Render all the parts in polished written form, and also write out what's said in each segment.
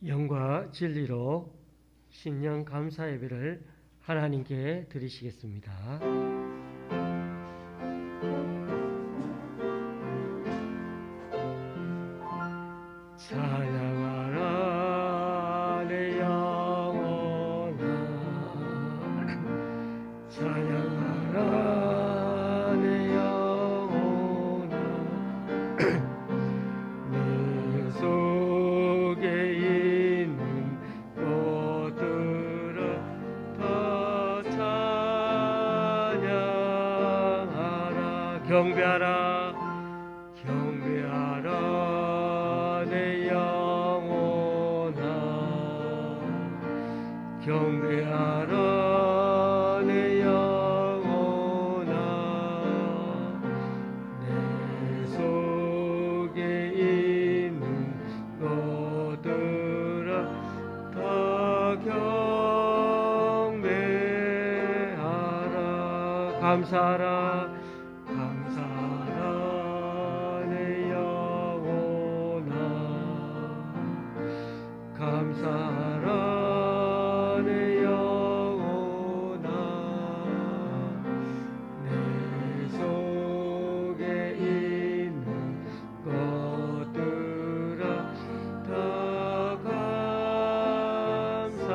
영과 진리로 신령 감사 예배를 하나님께 드리시겠습니다. 찬양하라 내 영혼아, 찬양하라 내 영혼아, 내 속에 있는 것들아 다 찬양하라. 경배하라 경배하라 내 영혼아, 경배하라 내 영혼아, 내 속에 있는 것들아 다 경배하라. 감사하라 감사하라 내 영혼아, 감사하라 내 영혼아, 내 속에 있는 것들아 다 감사하라.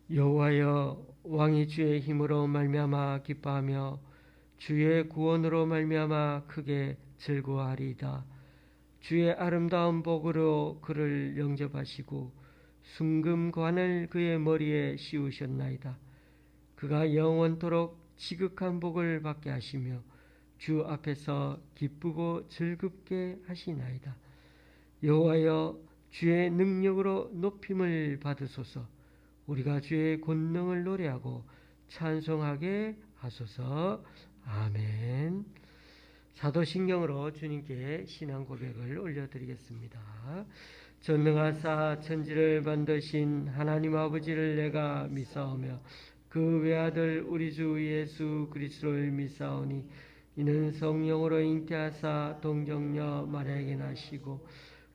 여호와여, 왕이 주의 힘으로 말미암아 기뻐하며 주의 구원으로 말미암아 크게 즐거워하리이다. 주의 아름다운 복으로 그를 영접하시고 순금관을 그의 머리에 씌우셨나이다. 그가 영원토록 지극한 복을 받게 하시며 주 앞에서 기쁘고 즐겁게 하시나이다. 여호와여, 주의 능력으로 높임을 받으소서. 우리가 주의 권능을 노래하고 찬송하게 하소서. 아멘. 사도신경으로 주님께 신앙 고백을 올려드리겠습니다. 전능하사 천지를 만드신 하나님 아버지를 내가 믿사오며 그 외아들 우리 주 예수 그리스도를 믿사오니 이는 성령으로 잉태하사 동정녀 마리아에게 나시고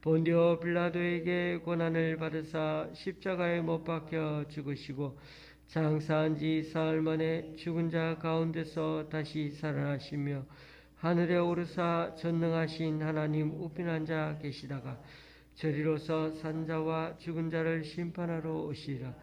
본디오 빌라도에게 고난을 받으사 십자가에 못 박혀 죽으시고 장사한 지 사흘 만에 죽은 자 가운데서 다시 살아나시며 하늘에 오르사 전능하신 하나님 우편한 자 계시다가 저리로서 산자와 죽은 자를 심판하러 오시리라.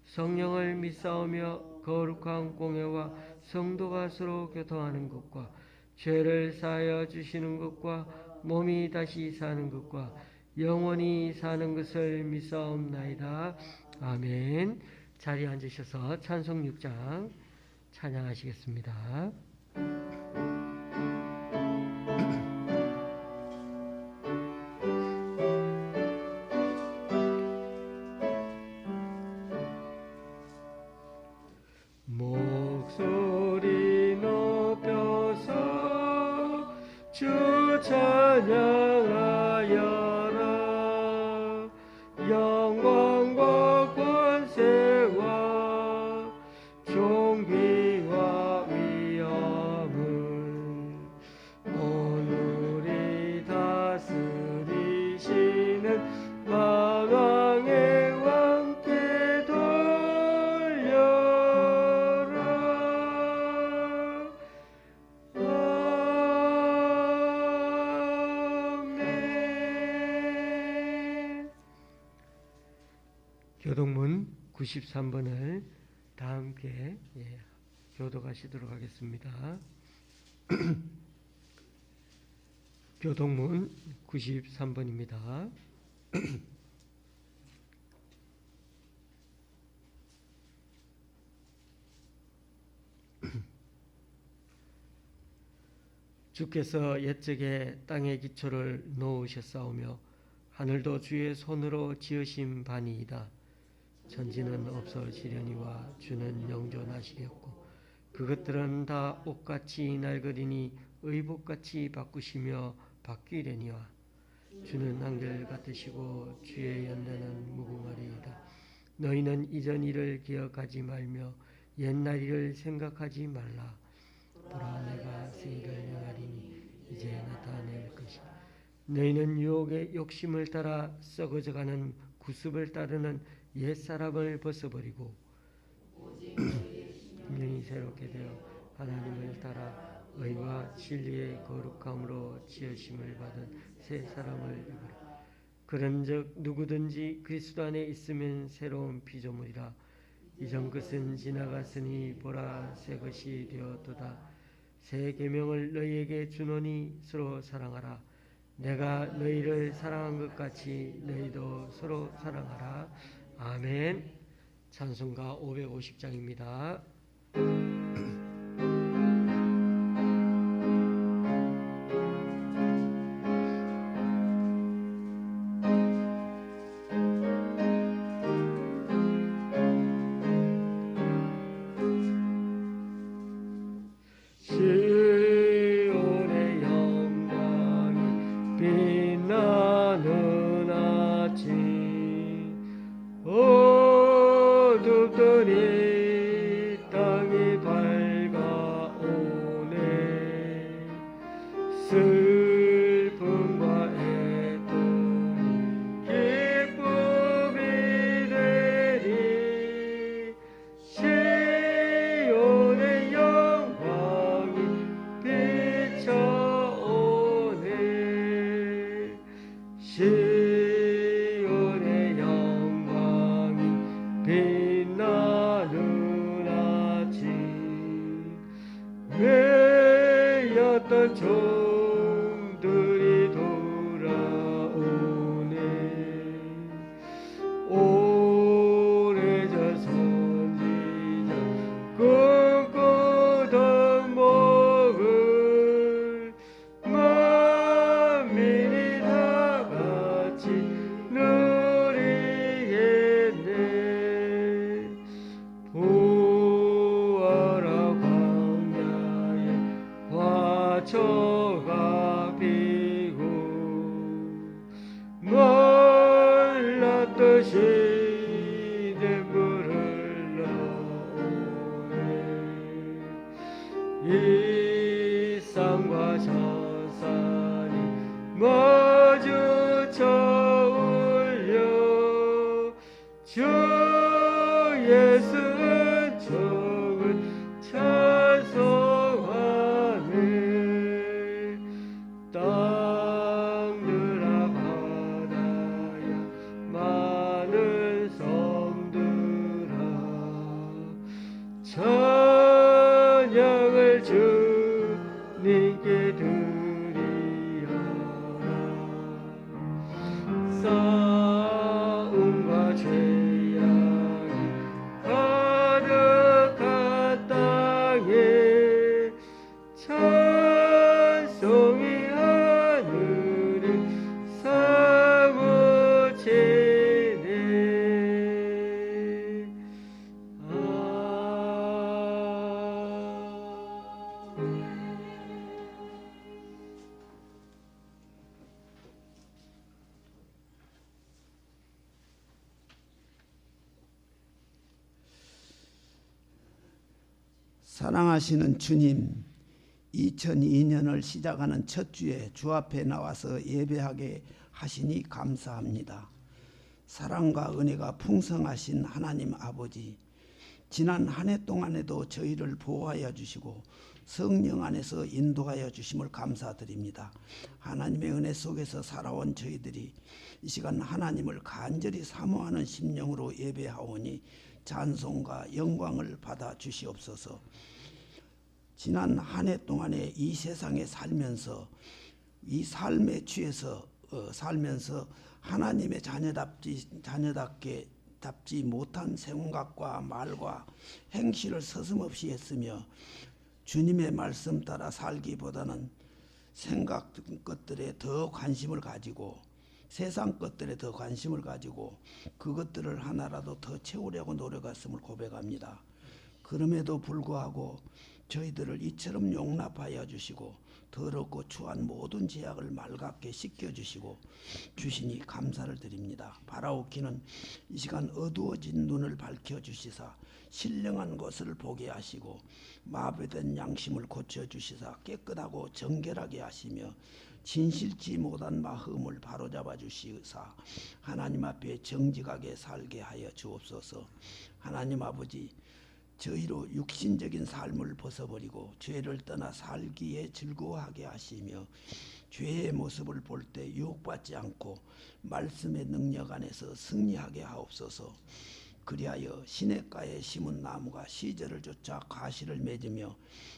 성령을 믿사오며 거룩한 공회와 성도가 서로 교통하는 것과 죄를 사하여 주시는 것과 몸이 다시 사는 것과 영원히 사는 것을 믿사옵나이다. 아멘. 자리에 앉으셔서 찬송 6장 찬양하시겠습니다. 목소리 높여서 주 찬양하여라. 영광과 권세와 존귀와 위엄을 오늘이 다스리시는 만왕의 왕께 돌려라. 아멘. 교동문 93번을 다 함께 교독하시도록 하겠습니다. 교동문 93번입니다. 주께서 옛적에 땅의 기초를 놓으셨사오며 하늘도 주의 손으로 지으신 바니이다. 천지는 없어지려니와 주는 영존하시겠고 그것들은 다 옷같이 낡으리니 의복같이 바꾸시며 바뀌려니와 주는 한결 같으시고 주의 연대는 무궁하리이다. 너희는 이전 일을 기억하지 말며 옛날 일을 생각하지 말라. 보라 내가 새 일을 행하리니 이제 나타낼 것이다. 너희는 유혹의 욕심을 따라 썩어져가는 구습을 따르는 옛사람을 벗어버리고 분명히 새롭게 되어 하나님을 따라 의와 진리의 거룩함으로 지으심을 받은 새 사람을 입으라. 그런즉 누구든지 그리스도 안에 있으면 새로운 피조물이라. 이전 것은 지나갔으니 보라 새 것이 되었도다. 새 계명을 너희에게 주노니 서로 사랑하라. 내가 너희를 사랑한 것 같이 너희도 서로 사랑하라. 아멘. 찬송가 550장입니다. 시온의 영광이 빛나는 아침 어둡던 이 땅이 밝아오네. 슬픔과 애통이 기쁨이 되리. 시온의 영광이 비춰오네. 시온의 영광이 빛나는 아침 외였던 종들이 돌아오네. 오래전 선지자 꿈꾸던 목을 만민이 다 같이 누리겠네. 보아라 광야에 화초가 피고 말랐던 시냇물을 나오네. 이 산과 저 산이 마주쳐 울려 주 예수 은총을 찬송하네. 땅들아 바다야 많은 섬들아 찬양을 주님께 드리어라. 싸움과 죄악이 가득한 땅에 찬송이 하늘을 사무치네. 사랑하시는 주님, 2002년을 시작하는 첫 주에 주 앞에 나와서 예배하게 하시니 감사합니다. 사랑과 은혜가 풍성하신 하나님 아버지, 지난 한 해 동안에도 저희를 보호하여 주시고 성령 안에서 인도하여 주심을 감사드립니다. 하나님의 은혜 속에서 살아온 저희들이 이 시간 하나님을 간절히 사모하는 심령으로 예배하오니 찬송과 영광을 받아 주시옵소서. 지난 한 해 동안에 이 세상에 살면서 이 삶에 취해서 살면서 하나님의 자녀답게 답지 못한 생각과 말과 행실을 서슴없이 했으며 주님의 말씀 따라 살기보다는 생각 것들에 더 관심을 가지고 세상 것들에 더 관심을 가지고 그것들을 하나라도 더 채우려고 노력했음을 고백합니다. 그럼에도 불구하고 저희들을 이처럼 용납하여 주시고 더럽고 추한 모든 죄악을 맑게 씻겨주시고 주시니 감사를 드립니다. 바라옵기는 이 시간 어두워진 눈을 밝혀주시사 신령한 것을 보게 하시고 마비된 양심을 고쳐주시사 깨끗하고 정결하게 하시며 진실치 못한 마음을 바로잡아 주시사 하나님 앞에 정직하게 살게 하여 주옵소서. 하나님 아버지, 저희로 육신적인 삶을 벗어버리고 죄를 떠나 살기에 즐거워하게 하시며 죄의 모습을 볼 때 유혹받지 않고 말씀의 능력 안에서 승리하게 하옵소서. 그리하여 시냇가에 심은 나무가 시절을 쫓아 가시를 맺으며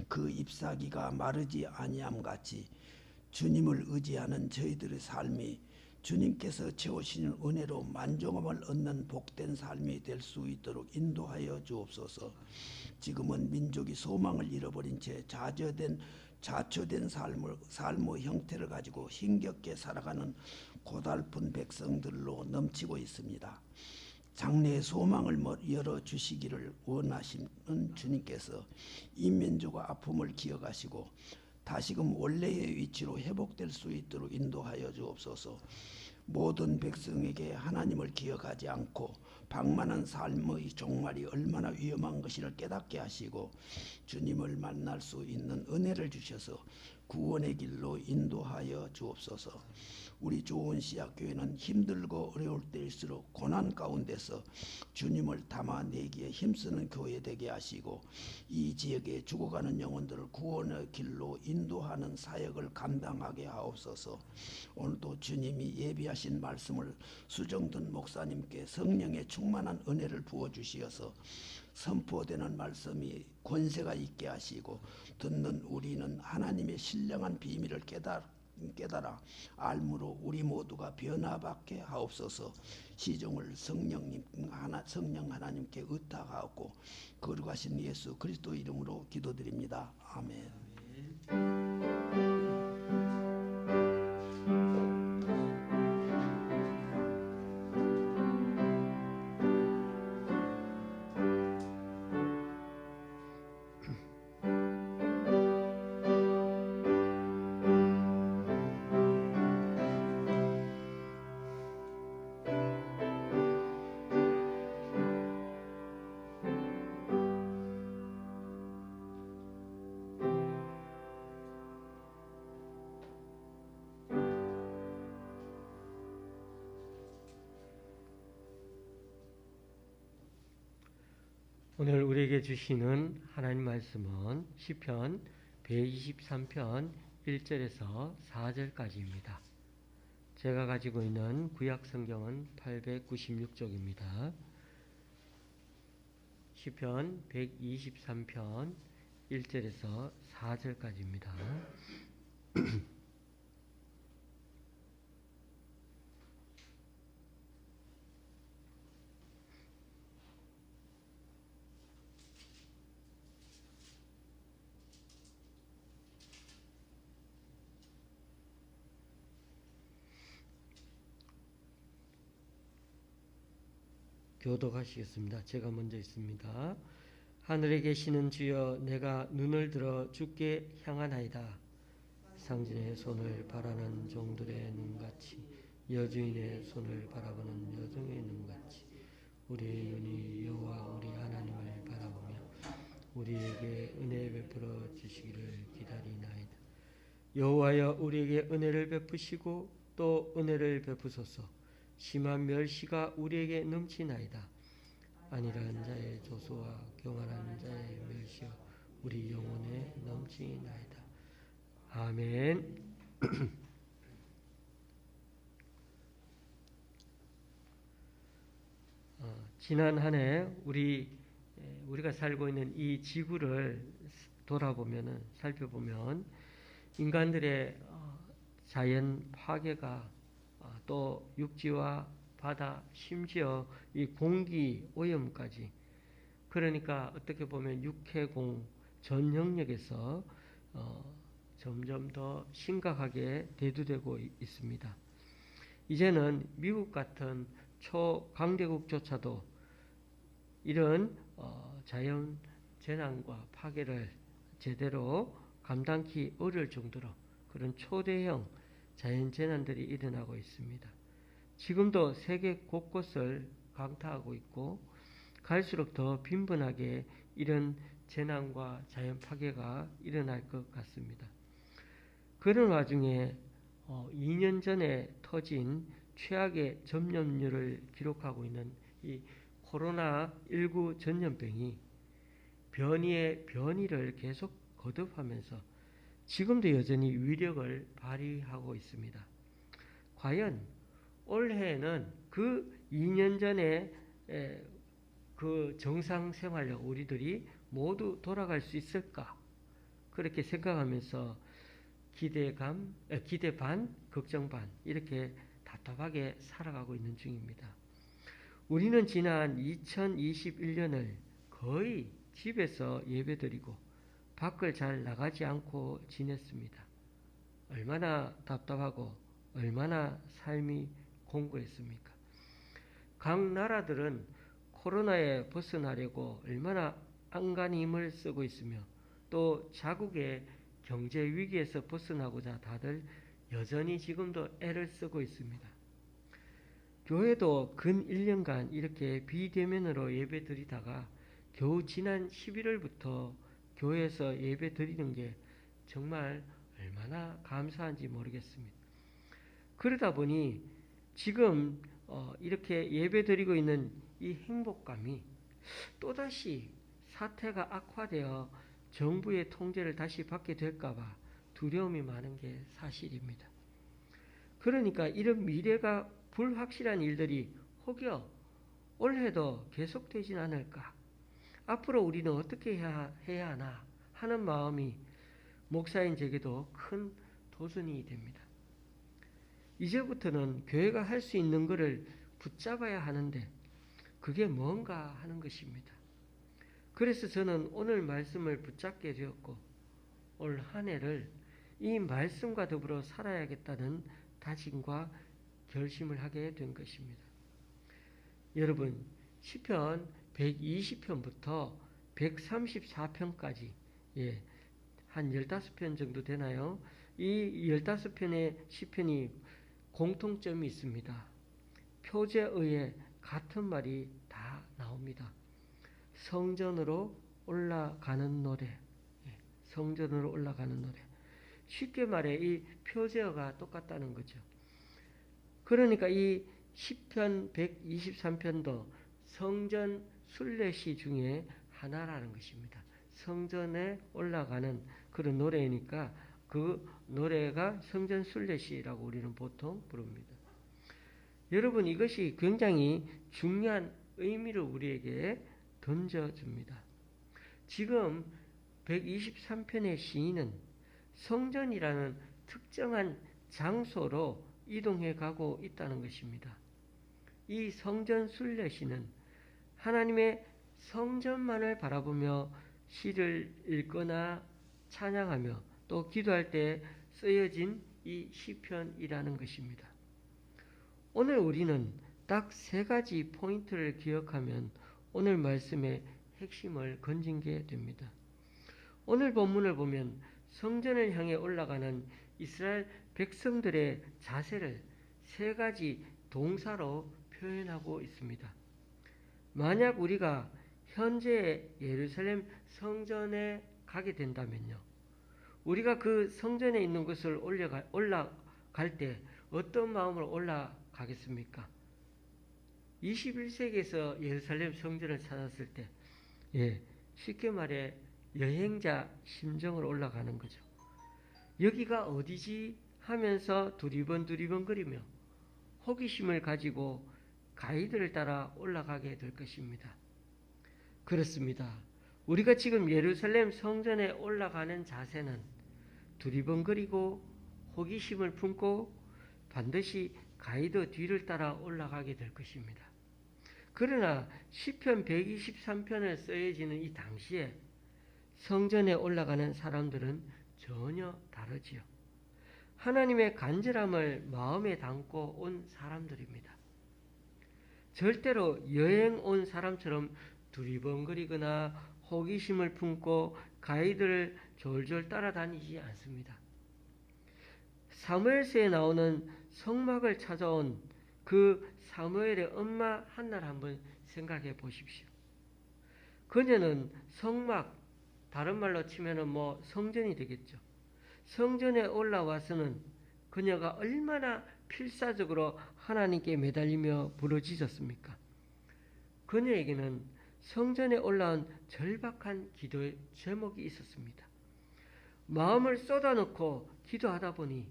그 잎사귀가 마르지 아니함 같이 주님을 의지하는 저희들의 삶이 주님께서 채우시는 은혜로 만족함을 얻는 복된 삶이 될 수 있도록 인도하여 주옵소서. 지금은 민족이 소망을 잃어버린 채 자초된 삶의 형태를 가지고 힘겹게 살아가는 고달픈 백성들로 넘치고 있습니다. 장래의 소망을 열어주시기를 원하시는 주님께서 이 민족의 아픔을 기억하시고 다시금 원래의 위치로 회복될 수 있도록 인도하여 주옵소서. 모든 백성에게 하나님을 기억하지 않고 방만한 삶의 종말이 얼마나 위험한 것을 깨닫게 하시고 주님을 만날 수 있는 은혜를 주셔서 구원의 길로 인도하여 주옵소서. 우리 좋은 씨앗교회는 힘들고 어려울 때일수록 고난 가운데서 주님을 담아내기에 힘쓰는 교회 되게 하시고 이 지역에 죽어가는 영혼들을 구원의 길로 인도하는 사역을 감당하게 하옵소서. 오늘도 주님이 예비하신 말씀을 수정든 목사님께 성령의 충만한 은혜를 부어주시어서 선포되는 말씀이 권세가 있게 하시고 듣는 우리는 하나님의 신령한 비밀을 깨달아 알므로 우리 모두가 변화받게 하옵소서. 시종을 성령 하나님께 의탁하고 거룩하신 예수 그리스도 이름으로 기도드립니다. 아멘. 오늘 우리에게 주시는 하나님 말씀은 시편 123편 1절에서 4절까지입니다. 제가 가지고 있는 구약 성경은 896쪽입니다. 시편 123편 1절에서 4절까지입니다. 교독하시겠습니다. 제가 먼저 있습니다. 하늘에 계시는 주여, 내가 눈을 들어 주께 향하나이다. 상진의 손을 바라는 종들의 눈같이, 여주인의 손을 바라보는 여종의 눈같이 우리의 눈이 여호와 우리 하나님을 바라보며 우리에게 은혜 베풀어 주시기를 기다리나이다. 여호와여, 우리에게 은혜를 베푸시고 또 은혜를 베푸소서. 심한 멸시가 우리에게 넘치나이다. 안일한 자의 조소와 경활한 자의 멸시가 우리 영혼에 넘치나이다. 아멘. 지난 한 해 우리가 살고 있는 이 지구를 살펴보면 인간들의 자연 파괴가 또 육지와 바다, 심지어 이 공기 오염까지, 그러니까 어떻게 보면 육해공 전 영역에서 점점 더 심각하게 대두되고 있습니다. 이제는 미국 같은 초강대국조차도 이런 자연 재난과 파괴를 제대로 감당하기 어려울 정도로 그런 초대형 자연재난들이 일어나고 있습니다. 지금도 세계 곳곳을 강타하고 있고 갈수록 더 빈번하게 이런 재난과 자연 파괴가 일어날 것 같습니다. 그런 와중에 2년 전에 터진 최악의 전염률을 기록하고 있는 이 코로나19 전염병이 변이의 변이를 계속 거듭하면서 지금도 여전히 위력을 발휘하고 있습니다. 과연 올해는 그 2년 전에 그 정상 생활로 우리들이 모두 돌아갈 수 있을까? 그렇게 생각하면서 기대 반, 걱정 반 이렇게 답답하게 살아가고 있는 중입니다. 우리는 지난 2021년을 거의 집에서 예배드리고 밖을 잘 나가지 않고 지냈습니다. 얼마나 답답하고 얼마나 삶이 공고했습니까? 각 나라들은 코로나에 벗어나려고 얼마나 안간히 힘을 쓰고 있으며 또 자국의 경제 위기에서 벗어나고자 다들 여전히 지금도 애를 쓰고 있습니다. 교회도 근 1년간 이렇게 비대면으로 예배 드리다가 겨우 지난 11월부터 교회에서 예배 드리는 게 정말 얼마나 감사한지 모르겠습니다. 그러다 보니 지금 이렇게 예배 드리고 있는 이 행복감이 또다시 사태가 악화되어 정부의 통제를 다시 받게 될까봐 두려움이 많은 게 사실입니다. 그러니까 이런 미래가 불확실한 일들이 혹여 올해도 계속되진 않을까? 앞으로 우리는 어떻게 해야 하나 하는 마음이 목사인 제게도 큰 도전이 됩니다. 이제부터는 교회가 할 수 있는 것을 붙잡아야 하는데 그게 뭔가 하는 것입니다. 그래서 저는 오늘 말씀을 붙잡게 되었고 올 한 해를 이 말씀과 더불어 살아야겠다는 다짐과 결심을 하게 된 것입니다. 여러분, 시편 120편부터 134편까지 한 15편 정도 되나요? 이 15편의 시편이 공통점이 있습니다. 표제어에 같은 말이 다 나옵니다. 성전으로 올라가는 노래, 성전으로 올라가는 노래. 쉽게 말해 이 표제어가 똑같다는 거죠. 그러니까 이 시편 123편도 성전 순례시 중에 하나라는 것입니다. 성전에 올라가는 그런 노래니까 그 노래가 성전 순례시라고 우리는 보통 부릅니다. 여러분, 이것이 굉장히 중요한 의미를 우리에게 던져줍니다. 지금 123편의 시인은 성전이라는 특정한 장소로 이동해 가고 있다는 것입니다. 이 성전 순례시는 하나님의 성전만을 바라보며 시를 읽거나 찬양하며 또 기도할 때 쓰여진 이 시편이라는 것입니다. 오늘 우리는 딱 3가지 포인트를 기억하면 오늘 말씀의 핵심을 건진게 됩니다. 오늘 본문을 보면 성전을 향해 올라가는 이스라엘 백성들의 자세를 3가지 동사로 표현하고 있습니다. 만약 우리가 현재 예루살렘 성전에 가게 된다면요, 우리가 그 성전에 있는 것을 올라갈 때 어떤 마음으로 올라가겠습니까? 21세기에서 예루살렘 성전을 찾았을 때 쉽게 말해 여행자 심정으로 올라가는 거죠. 여기가 어디지 하면서 두리번거리며 호기심을 가지고 가이드를 따라 올라가게 될 것입니다. 그렇습니다. 우리가 지금 예루살렘 성전에 올라가는 자세는 두리번거리고 호기심을 품고 반드시 가이드 뒤를 따라 올라가게 될 것입니다. 그러나 시편 123편을 쓰여지는 이 당시에 성전에 올라가는 사람들은 전혀 다르지요. 하나님의 간절함을 마음에 담고 온 사람들입니다. 절대로 여행 온 사람처럼 두리번거리거나 호기심을 품고 가이드를 졸졸 따라다니지 않습니다. 사무엘서에 나오는 성막을 찾아온 그 사무엘의 엄마 한나를 한번 생각해 보십시오. 그녀는 성막, 다른 말로 치면은 성전이 되겠죠. 성전에 올라와서는 그녀가 얼마나 필사적으로 하나님께 매달리며 부르짖었습니까? 그녀에게는 성전에 올라온 절박한 기도의 제목이 있었습니다. 마음을 쏟아놓고 기도하다 보니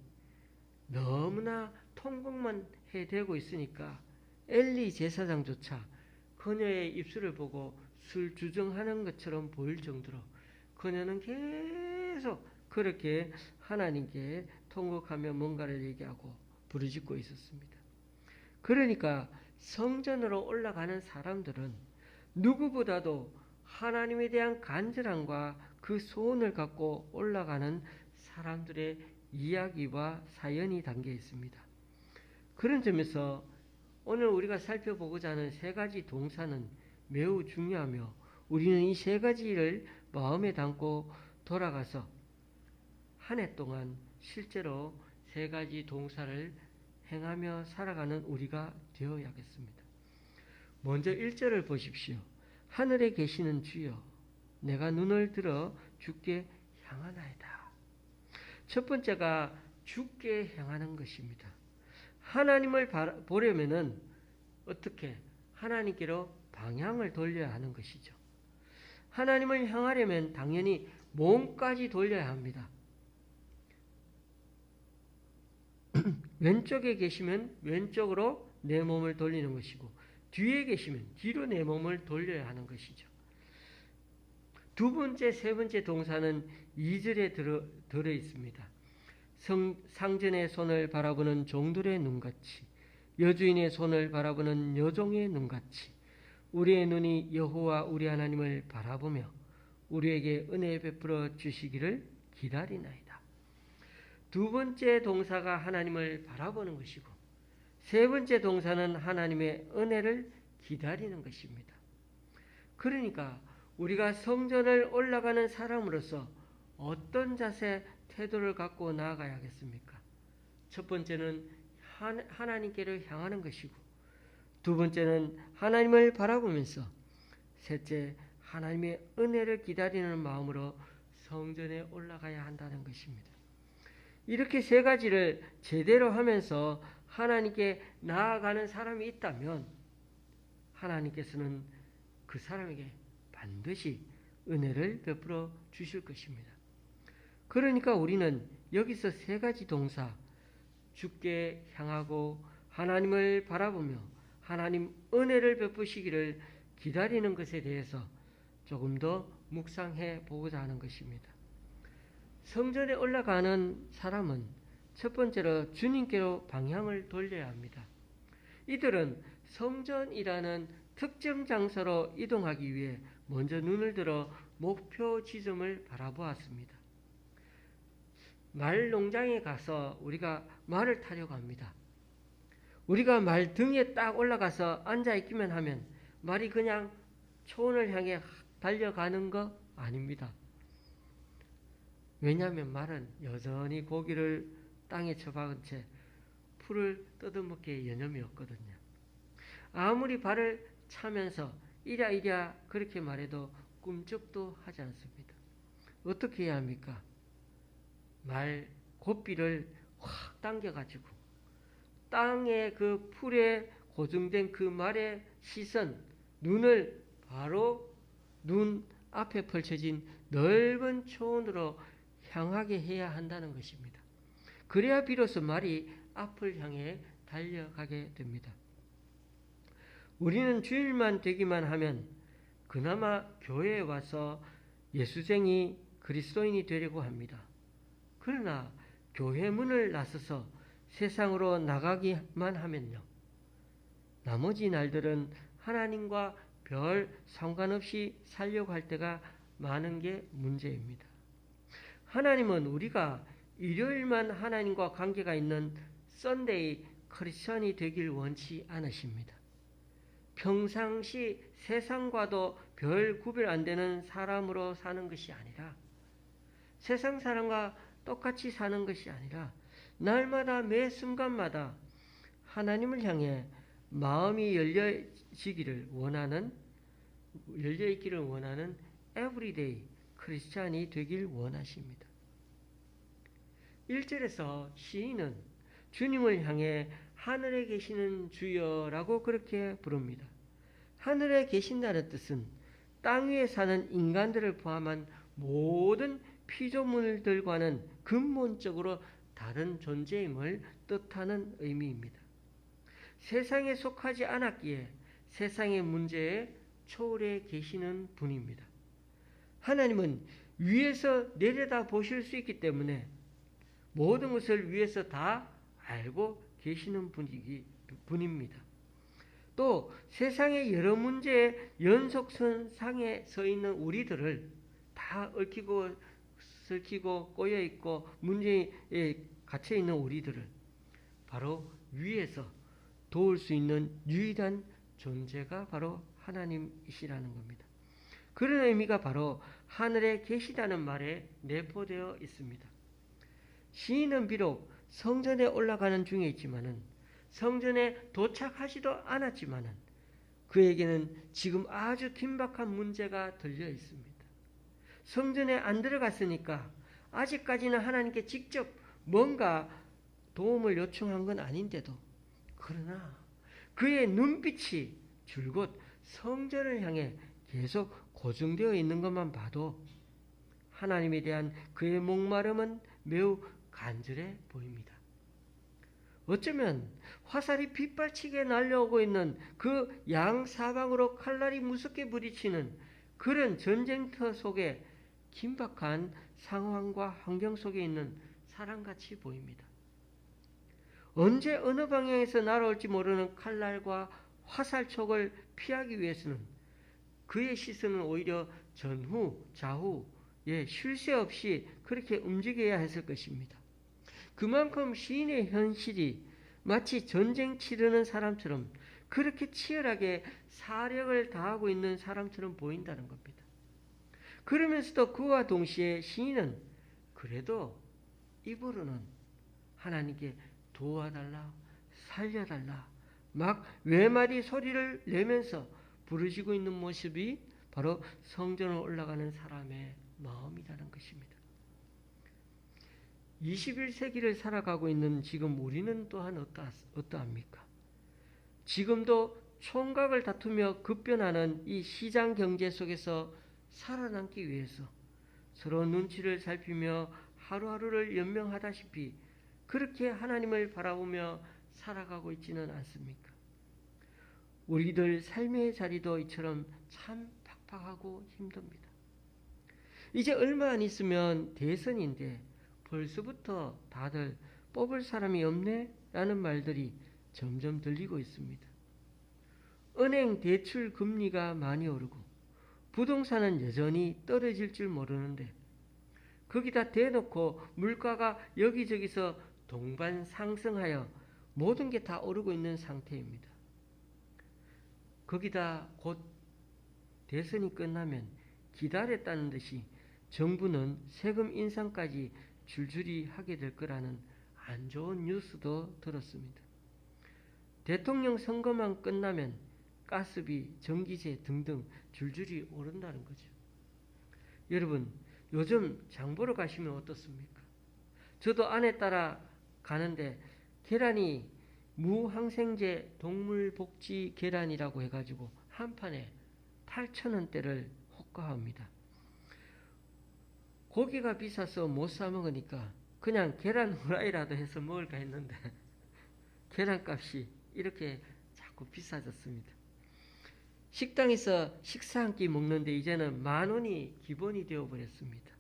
너무나 통곡만 해대고 있으니까 엘리 제사장조차 그녀의 입술을 보고 술 주정하는 것처럼 보일 정도로 그녀는 계속 그렇게 하나님께 통곡하며 뭔가를 얘기하고 부르짖고 있었습니다. 그러니까 성전으로 올라가는 사람들은 누구보다도 하나님에 대한 간절함과 그 소원을 갖고 올라가는 사람들의 이야기와 사연이 담겨 있습니다. 그런 점에서 오늘 우리가 살펴보고자 하는 세 가지 동사는 매우 중요하며 우리는 이 세 가지를 마음에 담고 돌아가서 한 해 동안 실제로 세 가지 동사를 행하며 살아가는 우리가 되어야겠습니다. 먼저 1절을 보십시오. 하늘에 계시는 주여, 내가 눈을 들어 주께 향하나이다. 첫 번째가 주께 향하는 것입니다. 하나님을 보려면은 어떻게? 하나님께로 방향을 돌려야 하는 것이죠. 하나님을 향하려면 당연히 몸까지 돌려야 합니다. 왼쪽에 계시면 왼쪽으로 내 몸을 돌리는 것이고 뒤에 계시면 뒤로 내 몸을 돌려야 하는 것이죠. 두 번째, 세 번째 동사는 2절에 들어 있습니다. 상전의 손을 바라보는 종들의 눈같이 여주인의 손을 바라보는 여종의 눈같이 우리의 눈이 여호와 우리 하나님을 바라보며 우리에게 은혜 베풀어 주시기를 기다리나이다. 두 번째 동사가 하나님을 바라보는 것이고 세 번째 동사는 하나님의 은혜를 기다리는 것입니다. 그러니까 우리가 성전을 올라가는 사람으로서 어떤 자세, 태도를 갖고 나아가야겠습니까? 첫 번째는 하나님께를 향하는 것이고 두 번째는 하나님을 바라보면서 셋째, 하나님의 은혜를 기다리는 마음으로 성전에 올라가야 한다는 것입니다. 이렇게 세 가지를 제대로 하면서 하나님께 나아가는 사람이 있다면 하나님께서는 그 사람에게 반드시 은혜를 베풀어 주실 것입니다. 그러니까 우리는 여기서 세 가지 동사, 주께 향하고 하나님을 바라보며 하나님 은혜를 베푸시기를 기다리는 것에 대해서 조금 더 묵상해 보고자 하는 것입니다. 성전에 올라가는 사람은 첫 번째로 주님께로 방향을 돌려야 합니다. 이들은 성전이라는 특정 장소로 이동하기 위해 먼저 눈을 들어 목표 지점을 바라보았습니다. 말 농장에 가서 우리가 말을 타려고 합니다. 우리가 말 등에 딱 올라가서 앉아있기만 하면 말이 그냥 초원을 향해 달려가는 거 아닙니다. 왜냐하면 말은 여전히 고기를 땅에 처박은 채 풀을 뜯어먹기에 여념이 없거든요. 아무리 발을 차면서 이랴이랴 그렇게 말해도 꿈쩍도 하지 않습니다. 어떻게 해야 합니까? 말 고삐를 확 당겨가지고 땅에 그 풀에 고정된 그 말의 시선, 눈을 바로 눈 앞에 펼쳐진 넓은 초원으로 향하게 해야 한다는 것입니다. 그래야 비로소 말이 앞을 향해 달려가게 됩니다. 우리는 주일만 되기만 하면 그나마 교회에 와서 예수쟁이 그리스도인이 되려고 합니다. 그러나 교회 문을 나서서 세상으로 나가기만 하면요, 나머지 날들은 하나님과 별 상관없이 살려고 할 때가 많은 게 문제입니다. 하나님은 우리가 일요일만 하나님과 관계가 있는 썬데이 크리스천이 되길 원치 않으십니다. 평상시 세상과도 별 구별 안 되는 사람으로 사는 것이 아니라, 세상 사람과 똑같이 사는 것이 아니라 날마다 매 순간마다 하나님을 향해 마음이 열려있기를 원하는 에브리데이 크리스찬이 되길 원하십니다. 1절에서 시인은 주님을 향해 하늘에 계시는 주여라고 그렇게 부릅니다. 하늘에 계신다는 뜻은 땅 위에 사는 인간들을 포함한 모든 피조물들과는 근본적으로 다른 존재임을 뜻하는 의미입니다. 세상에 속하지 않았기에 세상의 문제에 초월해 계시는 분입니다. 하나님은 위에서 내려다 보실 수 있기 때문에 모든 것을 위에서 다 알고 계시는 분입니다. 또 세상의 여러 문제의 연속선상에 서 있는 우리들을 다 얽히고 설키고 꼬여있고 문제에 갇혀있는 우리들을 바로 위에서 도울 수 있는 유일한 존재가 바로 하나님이시라는 겁니다. 그런 의미가 바로 하늘에 계시다는 말에 내포되어 있습니다. 시인은 비록 성전에 올라가는 중에 있지만은 성전에 도착하지도 않았지만은 그에게는 지금 아주 긴박한 문제가 들려 있습니다. 성전에 안 들어갔으니까 아직까지는 하나님께 직접 뭔가 도움을 요청한 건 아닌데도, 그러나 그의 눈빛이 줄곧 성전을 향해 계속 고정되어 있는 것만 봐도 하나님에 대한 그의 목마름은 매우 간절해 보입니다. 어쩌면 화살이 빗발치게 날려오고 있는 그 양사방으로 칼날이 무섭게 부딪히는 그런 전쟁터 속에 긴박한 상황과 환경 속에 있는 사람같이 보입니다. 언제 어느 방향에서 날아올지 모르는 칼날과 화살촉을 피하기 위해서는 그의 시선은 오히려 전후, 좌후에 쉴 새 없이 그렇게 움직여야 했을 것입니다. 그만큼 시인의 현실이 마치 전쟁 치르는 사람처럼 그렇게 치열하게 사력을 다하고 있는 사람처럼 보인다는 겁니다. 그러면서도 그와 동시에 시인은 그래도 입으로는 하나님께 도와달라, 살려달라 막 외마디 소리를 내면서 부르짖고 있는 모습이 바로 성전을 올라가는 사람의 마음이라는 것입니다. 21세기를 살아가고 있는 지금 우리는 또한 어떠합니까? 지금도 총각을 다투며 급변하는 이 시장 경제 속에서 살아남기 위해서 서로 눈치를 살피며 하루하루를 연명하다시피 그렇게 하나님을 바라보며 살아가고 있지는 않습니까? 우리들 삶의 자리도 이처럼 참 팍팍하고 힘듭니다. 이제 얼마 안 있으면 대선인데 벌써부터 다들 뽑을 사람이 없네? 라는 말들이 점점 들리고 있습니다. 은행 대출 금리가 많이 오르고 부동산은 여전히 떨어질 줄 모르는데 거기다 대놓고 물가가 여기저기서 동반 상승하여 모든 게 다 오르고 있는 상태입니다. 거기다 곧 대선이 끝나면 기다렸다는 듯이 정부는 세금 인상까지 줄줄이 하게 될 거라는 안 좋은 뉴스도 들었습니다. 대통령 선거만 끝나면 가스비, 전기세 등등 줄줄이 오른다는 거죠. 여러분, 요즘 장 보러 가시면 어떻습니까? 저도 아내 따라 가는데 계란이 무항생제 동물복지 계란이라고 해가지고 한 판에 8,000원대를 호가합니다. 고기가 비싸서 못 사 먹으니까 그냥 계란 후라이라도 해서 먹을까 했는데 계란값이 이렇게 자꾸 비싸졌습니다. 식당에서 식사 한 끼 먹는데 이제는 10,000원이 기본이 되어버렸습니다.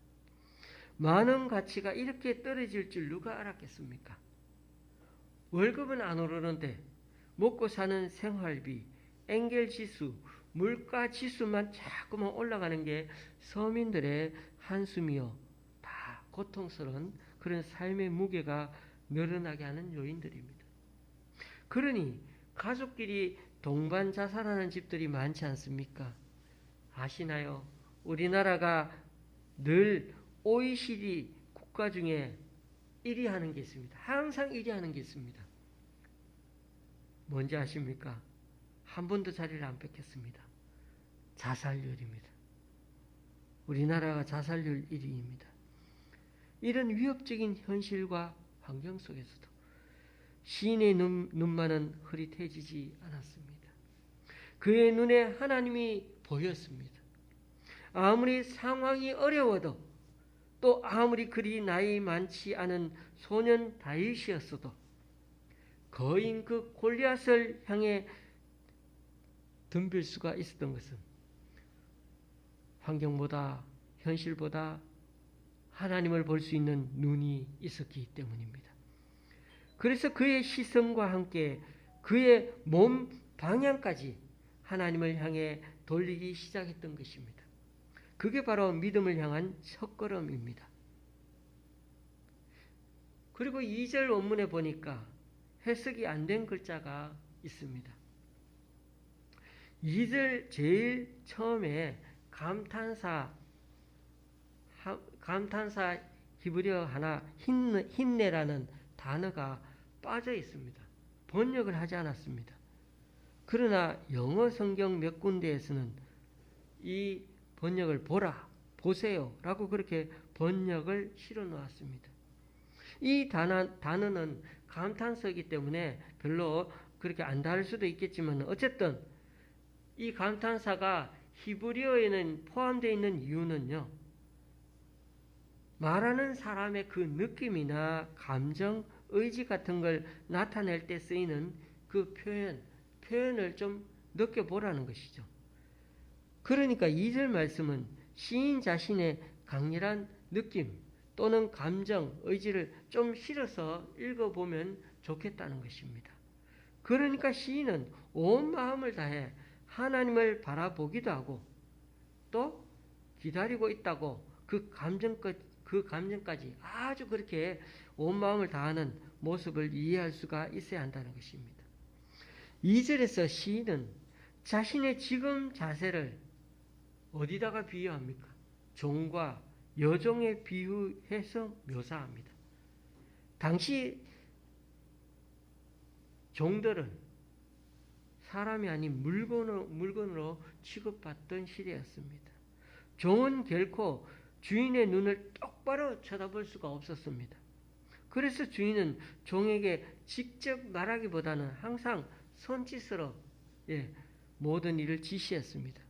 10,000원 가치가 이렇게 떨어질 줄 누가 알았겠습니까? 월급은 안 오르는데 먹고 사는 생활비, 엔겔지수, 물가지수만 자꾸만 올라가는 게 서민들의 한숨이요. 다 고통스러운 그런 삶의 무게가 늘어나게 하는 요인들입니다. 그러니 가족끼리 동반 자살하는 집들이 많지 않습니까? 아시나요? 우리나라가 늘 OECD 국가 중에 1위 하는 게 있습니다. 항상 1위 하는 게 있습니다. 뭔지 아십니까? 한 번도 자리를 안 뺏겼습니다. 자살률입니다. 우리나라가 자살률 1위입니다. 이런 위협적인 현실과 환경 속에서도 시인의 눈만은 흐릿해지지 않았습니다. 그의 눈에 하나님이 보였습니다. 아무리 상황이 어려워도 또 아무리 그리 나이 많지 않은 소년 다윗이었어도 거인 그 골리앗을 향해 덤빌 수가 있었던 것은 환경보다 현실보다 하나님을 볼 수 있는 눈이 있었기 때문입니다. 그래서 그의 시선과 함께 그의 몸 방향까지 하나님을 향해 돌리기 시작했던 것입니다. 그게 바로 믿음을 향한 첫걸음입니다. 그리고 2절 원문에 보니까 해석이 안 된 글자가 있습니다. 2절 제일 처음에 감탄사 히브리어 하나 힘내라는 단어가 빠져 있습니다. 번역을 하지 않았습니다. 그러나 영어 성경 몇 군데에서는 이 번역을 보세요 라고 그렇게 번역을 실어 놓았습니다. 이 단어는 감탄사이기 때문에 별로 그렇게 안 다를 수도 있겠지만 어쨌든 이 감탄사가 히브리어에는 포함되어 있는 이유는요. 말하는 사람의 그 느낌이나 감정, 의지 같은 걸 나타낼 때 쓰이는 그 표현을 좀 느껴보라는 것이죠. 그러니까 2절 말씀은 시인 자신의 강렬한 느낌 또는 감정, 의지를 좀 실어서 읽어보면 좋겠다는 것입니다. 그러니까 시인은 온 마음을 다해 하나님을 바라보기도 하고 또 기다리고 있다고 그 감정까지 아주 그렇게 온 마음을 다하는 모습을 이해할 수가 있어야 한다는 것입니다. 2절에서 시인은 자신의 지금 자세를 어디다가 비유합니까? 종과 여종에 비유해서 묘사합니다. 당시 종들은 사람이 아닌 물건으로 취급받던 시대였습니다. 종은 결코 주인의 눈을 똑바로 쳐다볼 수가 없었습니다. 그래서 주인은 종에게 직접 말하기보다는 항상 손짓으로 모든 일을 지시했습니다.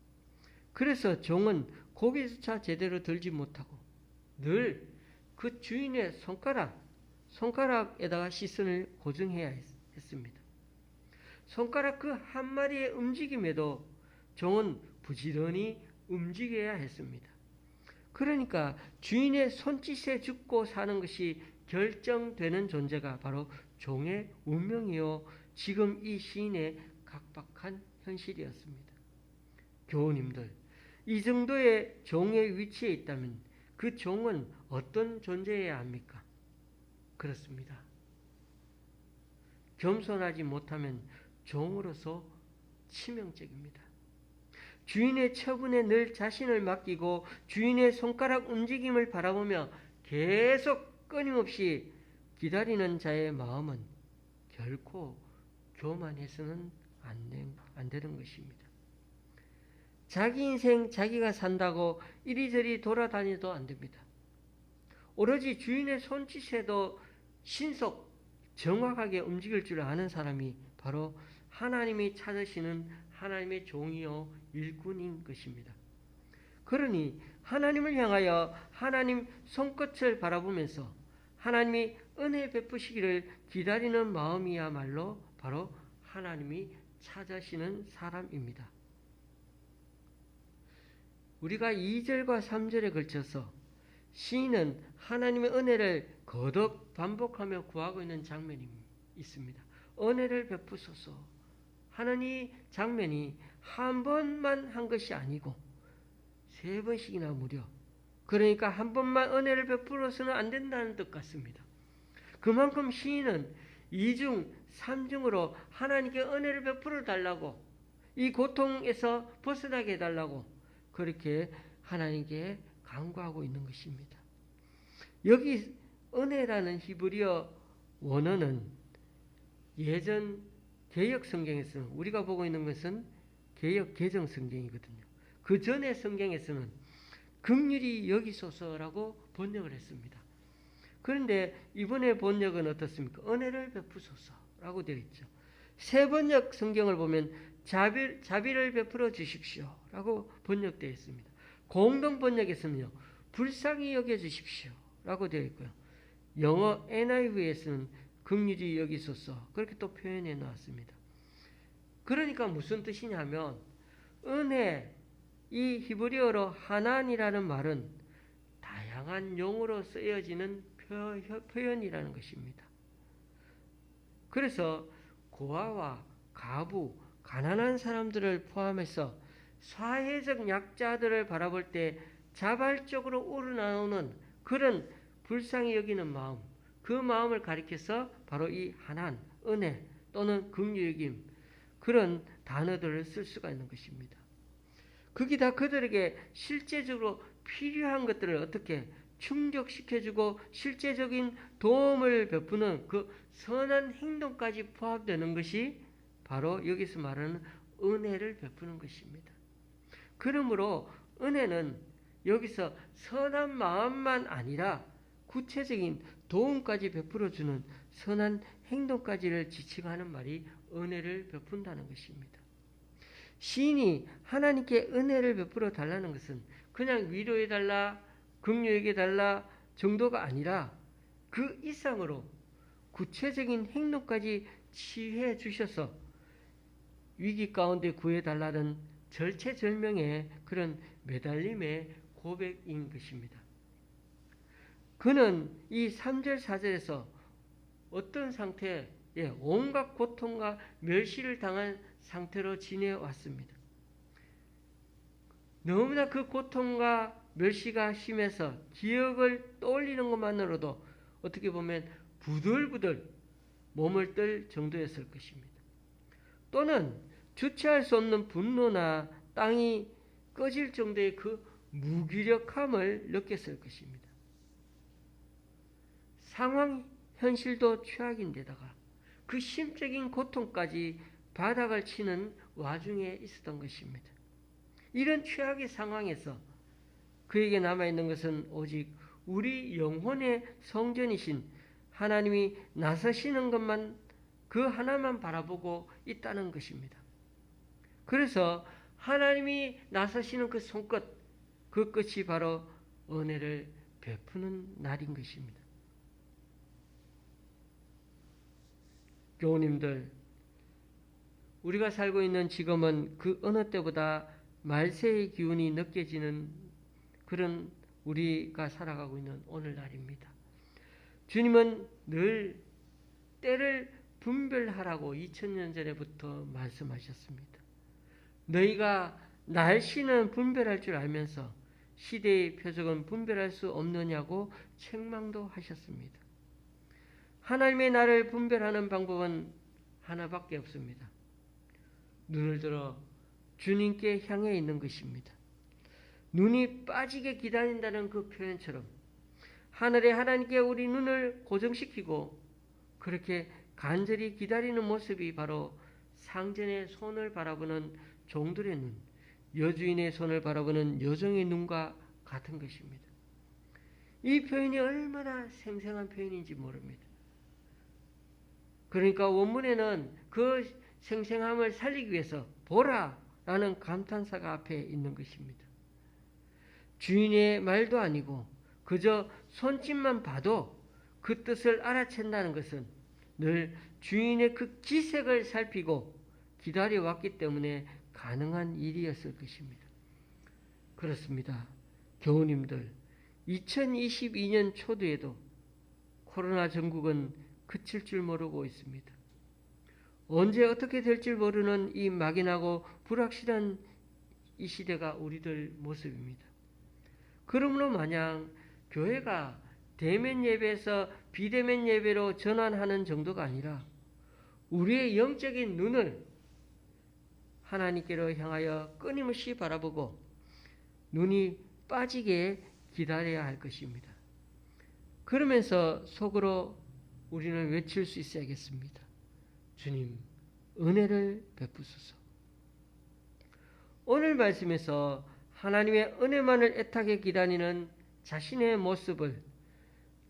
그래서 종은 고개조차 제대로 들지 못하고 늘 그 주인의 손가락에다가 시선을 고정해야 했습니다. 손가락 그 한 마리의 움직임에도 종은 부지런히 움직여야 했습니다. 그러니까 주인의 손짓에 죽고 사는 것이 결정되는 존재가 바로 종의 운명이요 지금 이 시인의 각박한 현실이었습니다. 교우님들, 이 정도의 종의 위치에 있다면 그 종은 어떤 존재여야 합니까? 그렇습니다. 겸손하지 못하면 종으로서 치명적입니다. 주인의 처분에 늘 자신을 맡기고 주인의 손가락 움직임을 바라보며 계속 끊임없이 기다리는 자의 마음은 결코 교만해서는 안 되는 것입니다. 자기 인생 자기가 산다고 이리저리 돌아다녀도 안 됩니다. 오로지 주인의 손짓에도 신속 정확하게 움직일 줄 아는 사람이 바로 하나님이 찾으시는 하나님의 종이요 일꾼인 것입니다. 그러니 하나님을 향하여 하나님 손끝을 바라보면서 하나님이 은혜 베푸시기를 기다리는 마음이야말로 바로 하나님이 찾으시는 사람입니다. 우리가 2절과 3절에 걸쳐서 시인은 하나님의 은혜를 거듭 반복하며 구하고 있는 장면이 있습니다. 은혜를 베푸소서 하는 이 장면이 한 번만 한 것이 아니고 3번씩이나 무려, 그러니까 한 번만 은혜를 베풀어서는 안 된다는 뜻 같습니다. 그만큼 시인은 이중, 삼중으로 하나님께 은혜를 베풀어 달라고, 이 고통에서 벗어나게 해달라고 그렇게 하나님께 간구하고 있는 것입니다. 여기 은혜라는 히브리어 원어는 예전 개역 성경에서는, 우리가 보고 있는 것은 개역 개정 성경이거든요. 그 전에 성경에서는 긍휼히 여기소서라고 번역을 했습니다. 그런데 이번에 번역은 어떻습니까? 은혜를 베푸소서라고 되어 있죠. 새 번역 성경을 보면 자비를 베풀어 주십시오라고 번역되어 있습니다. 공동 번역에서는요, 불쌍히 여겨 주십시오라고 되어 있고요. 영어 NIV에서는 긍휼히 여기소서 그렇게 또 표현해 놓았습니다. 그러니까 무슨 뜻이냐면, 은혜, 이 히브리어로 하난이라는 말은 다양한 용어로 쓰여지는 표현이라는 것입니다. 그래서 고아와 가부, 가난한 사람들을 포함해서 사회적 약자들을 바라볼 때 자발적으로 우러나오는 그런 불쌍히 여기는 마음, 그 마음을 가리켜서 바로 이 하난, 은혜 또는 긍휼히 여김, 그런 단어들을 쓸 수가 있는 것입니다. 그게 다 그들에게 실제적으로 필요한 것들을 어떻게 충족시켜주고 실제적인 도움을 베푸는 그 선한 행동까지 포함되는 것이 바로 여기서 말하는 은혜를 베푸는 것입니다. 그러므로 은혜는 여기서 선한 마음만 아니라 구체적인 도움까지 베풀어주는 선한 행동까지를 지칭하는 말이 은혜를 베푼다는 것입니다. 시인이 하나님께 은혜를 베풀어 달라는 것은 그냥 위로해 달라, 긍휼하게 달라 정도가 아니라 그 이상으로 구체적인 행동까지 취해 주셔서 위기 가운데 구해 달라는 절체절명의 그런 매달림의 고백인 것입니다. 그는 이 3절 4절에서 어떤 상태에 온갖 고통과 멸시를 당한 상태로 지내왔습니다. 너무나 그 고통과 멸시가 심해서 기억을 떠올리는 것만으로도 어떻게 보면 부들부들 몸을 떨 정도였을 것입니다. 또는 주체할 수 없는 분노나 땅이 꺼질 정도의 그 무기력함을 느꼈을 것입니다. 상황 현실도 최악인데다가 그 심적인 고통까지 바닥을 치는 와중에 있었던 것입니다. 이런 최악의 상황에서 그에게 남아있는 것은 오직 우리 영혼의 성전이신 하나님이 나서시는 것만, 그 하나만 바라보고 있다는 것입니다. 그래서 하나님이 나서시는 그 손끝, 그 끝이 바로 은혜를 베푸는 날인 것입니다. 교우님들, 우리가 살고 있는 지금은 그 어느 때보다 말세의 기운이 느껴지는 그런 우리가 살아가고 있는 오늘날입니다. 주님은 늘 때를 분별하라고 2000년 전에부터 말씀하셨습니다. 너희가 날씨는 분별할 줄 알면서 시대의 표적은 분별할 수 없느냐고 책망도 하셨습니다. 하나님의 날을 분별하는 방법은 하나밖에 없습니다. 눈을 들어 주님께 향해 있는 것입니다. 눈이 빠지게 기다린다는 그 표현처럼 하늘의 하나님께 우리 눈을 고정시키고 그렇게 간절히 기다리는 모습이 바로 상전의 손을 바라보는 종들의 눈, 여주인의 손을 바라보는 여종의 눈과 같은 것입니다. 이 표현이 얼마나 생생한 표현인지 모릅니다. 그러니까 원문에는 그 생생함을 살리기 위해서 보라 라는 감탄사가 앞에 있는 것입니다. 주인의 말도 아니고 그저 손짓만 봐도 그 뜻을 알아챈다는 것은 늘 주인의 그 기색을 살피고 기다려왔기 때문에 가능한 일이었을 것입니다. 그렇습니다. 교우님들, 2022년 초두에도 코로나 전국은 그칠 줄 모르고 있습니다. 언제 어떻게 될지 모르는 이 막연하고 불확실한 이 시대가 우리들 모습입니다. 그러므로 마냥 교회가 대면 예배에서 비대면 예배로 전환하는 정도가 아니라 우리의 영적인 눈을 하나님께로 향하여 끊임없이 바라보고 눈이 빠지게 기다려야 할 것입니다. 그러면서 속으로 우리는 외칠 수 있어야겠습니다. 주님, 은혜를 베푸소서. 오늘 말씀에서 하나님의 은혜만을 애타게 기다리는 자신의 모습을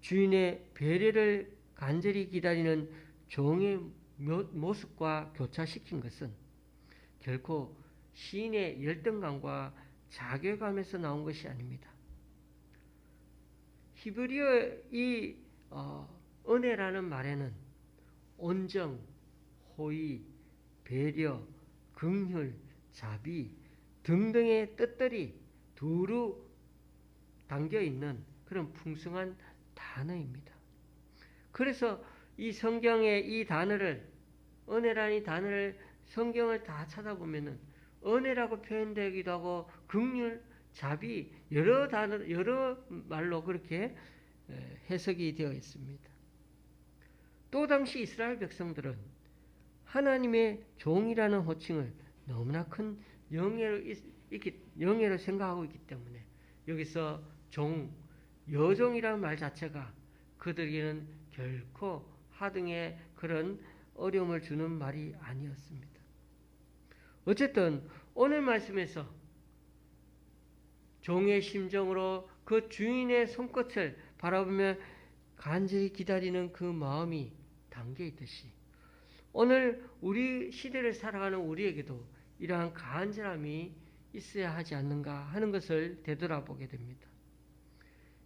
주인의 배려를 간절히 기다리는 종의 모습과 교차시킨 것은 결코 시인의 열등감과 자괴감에서 나온 것이 아닙니다. 히브리어 이 은혜라는 말에는 온정, 호의, 배려, 긍휼, 자비 등등의 뜻들이 두루 담겨 있는 그런 풍성한 단어입니다. 그래서 이 성경의 이 단어를, 은혜라는 이 단어를 성경을 다 찾아보면은 은혜라고 표현되기도 하고 긍휼, 자비 여러 단어, 여러 말로 그렇게 해석이 되어 있습니다. 또 당시 이스라엘 백성들은 하나님의 종이라는 호칭을 너무나 큰 영예로 생각하고 있기 때문에 여기서 종, 여종이라는 말 자체가 그들에게는 결코 하등의 그런 어려움을 주는 말이 아니었습니다. 어쨌든 오늘 말씀에서 종의 심정으로 그 주인의 손끝을 바라보며 간절히 기다리는 그 마음이 담겨 있듯이 오늘 우리 시대를 살아가는 우리에게도 이러한 간절함이 있어야 하지 않는가 하는 것을 되돌아보게 됩니다.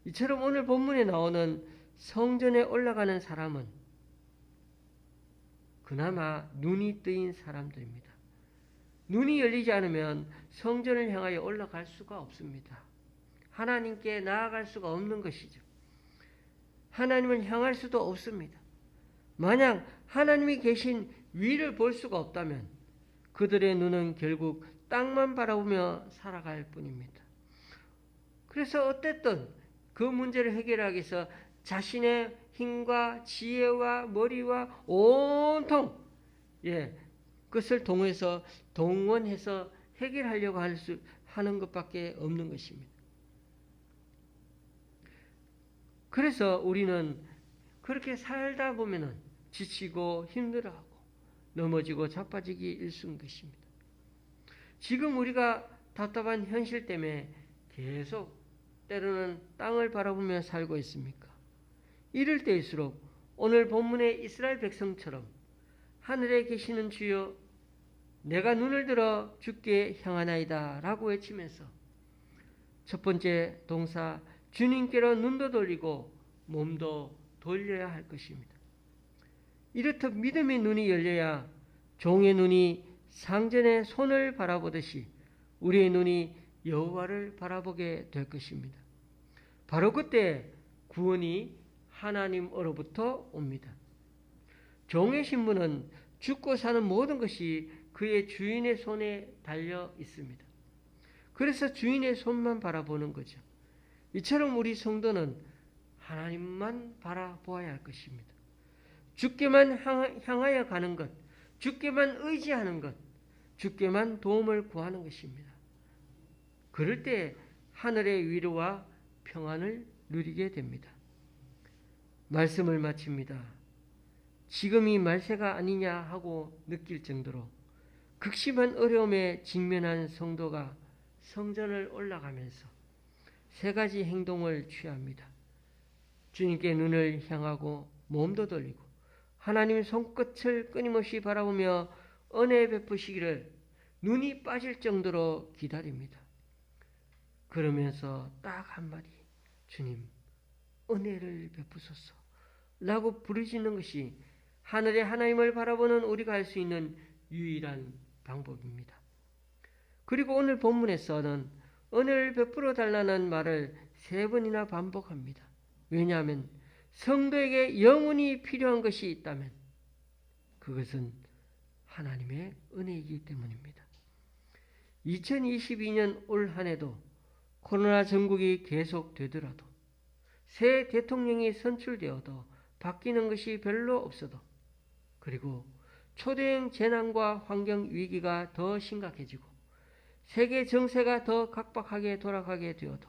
이처럼 오늘 본문에 나오는 성전에 올라가는 사람은 그나마 눈이 뜨인 사람들입니다. 눈이 열리지 않으면 성전을 향하여 올라갈 수가 없습니다. 하나님께 나아갈 수가 없는 것이죠. 하나님을 향할 수도 없습니다. 만약 하나님이 계신 위를 볼 수가 없다면 그들의 눈은 결국 땅만 바라보며 살아갈 뿐입니다. 그래서 어쨌든 그 문제를 해결하기 위해서 자신의 힘과 지혜와 머리와 온통 그것을 동원해서 해결하려고 하는 것밖에 없는 것입니다. 그래서 우리는 그렇게 살다 보면은 지치고 힘들어하고 넘어지고 자빠지기 일쑤인 것입니다. 지금 우리가 답답한 현실 때문에 계속 때로는 땅을 바라보며 살고 있습니까? 이럴 때일수록 오늘 본문의 이스라엘 백성처럼 하늘에 계시는 주여 내가 눈을 들어 주께 향하나이다 라고 외치면서 첫 번째 동사 주님께로 눈도 돌리고 몸도 돌려야 할 것입니다. 이렇듯 믿음의 눈이 열려야 종의 눈이 상전의 손을 바라보듯이 우리의 눈이 여호와를 바라보게 될 것입니다. 바로 그때 구원이 하나님으로부터 옵니다. 종의 신분은 죽고 사는 모든 것이 그의 주인의 손에 달려 있습니다. 그래서 주인의 손만 바라보는 거죠. 이처럼 우리 성도는 하나님만 바라보아야 할 것입니다. 주께만 향하여 가는 것, 주께만 의지하는 것, 주께만 도움을 구하는 것입니다. 그럴 때 하늘의 위로와 평안을 누리게 됩니다. 말씀을 마칩니다. 지금이 말세가 아니냐 하고 느낄 정도로 극심한 어려움에 직면한 성도가 성전을 올라가면서 세 가지 행동을 취합니다. 주님께 눈을 향하고 몸도 돌리고 하나님의 손끝을 끊임없이 바라보며 은혜 베푸시기를 눈이 빠질 정도로 기다립니다. 그러면서 딱 한마디 주님 은혜를 베푸소서 라고 부르짖는 것이 하늘의 하나님을 바라보는 우리가 할 수 있는 유일한 방법입니다. 그리고 오늘 본문에서는 은혜를 베풀어 달라는 말을 3번이나 반복합니다. 왜냐하면 성도에게 영원히 필요한 것이 있다면 그것은 하나님의 은혜이기 때문입니다. 2022년 올 한 해도 코로나 전국이 계속되더라도 새 대통령이 선출되어도 바뀌는 것이 별로 없어도, 그리고 초대형 재난과 환경 위기가 더 심각해지고 세계 정세가 더 각박하게 돌아가게 되어도,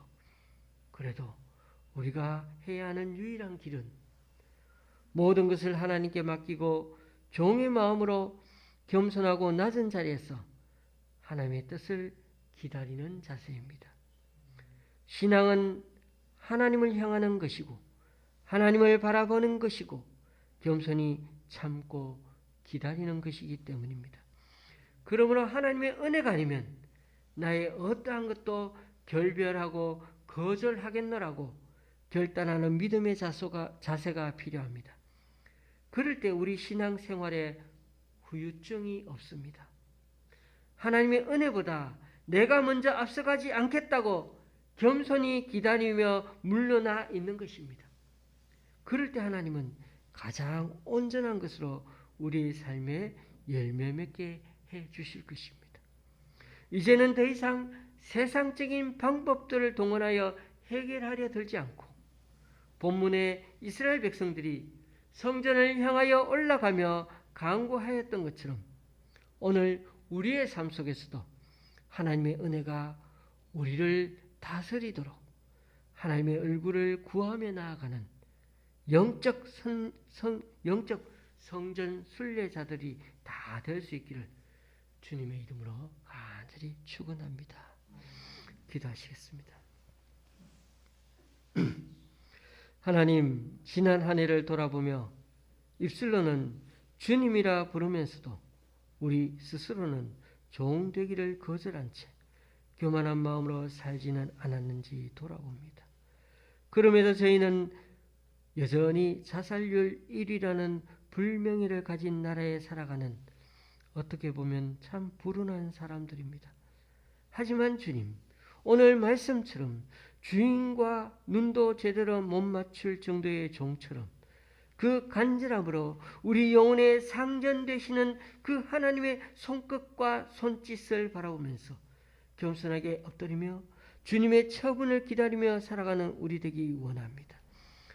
그래도 우리가 해야 하는 유일한 길은 모든 것을 하나님께 맡기고 종의 마음으로 겸손하고 낮은 자리에서 하나님의 뜻을 기다리는 자세입니다. 신앙은 하나님을 향하는 것이고 하나님을 바라보는 것이고 겸손히 참고 기다리는 것이기 때문입니다. 그러므로 하나님의 은혜가 아니면 나의 어떠한 것도 결별하고 거절하겠노라고 결단하는 믿음의 자세가 필요합니다. 그럴 때 우리 신앙생활에 후유증이 없습니다. 하나님의 은혜보다 내가 먼저 앞서가지 않겠다고 겸손히 기다리며 물러나 있는 것입니다. 그럴 때 하나님은 가장 온전한 것으로 우리의 삶에 열매 맺게 해 주실 것입니다. 이제는 더 이상 세상적인 방법들을 동원하여 해결하려 들지 않고 본문의 이스라엘 백성들이 성전을 향하여 올라가며 간구하였던 것처럼 오늘 우리의 삶 속에서도 하나님의 은혜가 우리를 다스리도록 하나님의 얼굴을 구하며 나아가는 영적 성전 순례자들이 다 될 수 있기를 주님의 이름으로 간절히 축원합니다. 기도하시겠습니다. 하나님, 지난 한 해를 돌아보며 입술로는 주님이라 부르면서도 우리 스스로는 종 되기를 거절한 채 교만한 마음으로 살지는 않았는지 돌아봅니다. 그럼에도 저희는 여전히 자살률 1위라는 불명예를 가진 나라에 살아가는 어떻게 보면 참 불운한 사람들입니다. 하지만 주님, 오늘 말씀처럼 주인과 눈도 제대로 못 맞출 정도의 종처럼 그 간절함으로 우리 영혼에 상전되시는 그 하나님의 손끝과 손짓을 바라보면서 겸손하게 엎드리며 주님의 처분을 기다리며 살아가는 우리 되기 원합니다.